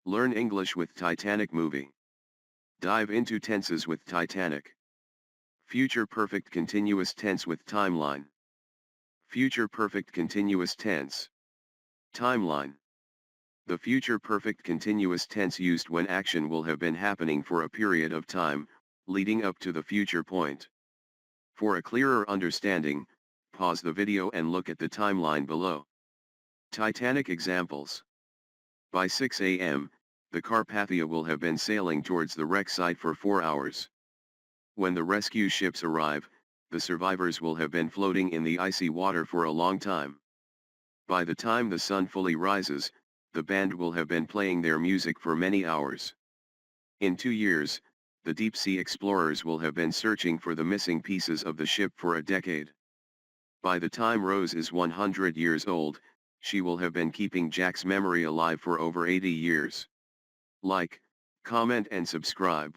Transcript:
Learn English with Titanic movie. Dive into tenses with Titanic. Future perfect continuous tense with timeline. Future perfect continuous tense. Timeline. The future perfect continuous tense used when action will have been happening for a period of time, leading up to the future point. For a clearer understanding, pause the video and look at the timeline below. Titanic examples. By 6 a.m., the Carpathia will have been sailing towards the wreck site for 4 hours. When the rescue ships arrive, the survivors will have been floating in the icy water for a long time. By the time the sun fully rises, the band will have been playing their music for many hours. In 2 years, the deep-sea explorers will have been searching for the missing pieces of the ship for a decade. By the time Rose is 100 years old, she will have been keeping Jack's memory alive for over 80 years. Like, comment and subscribe.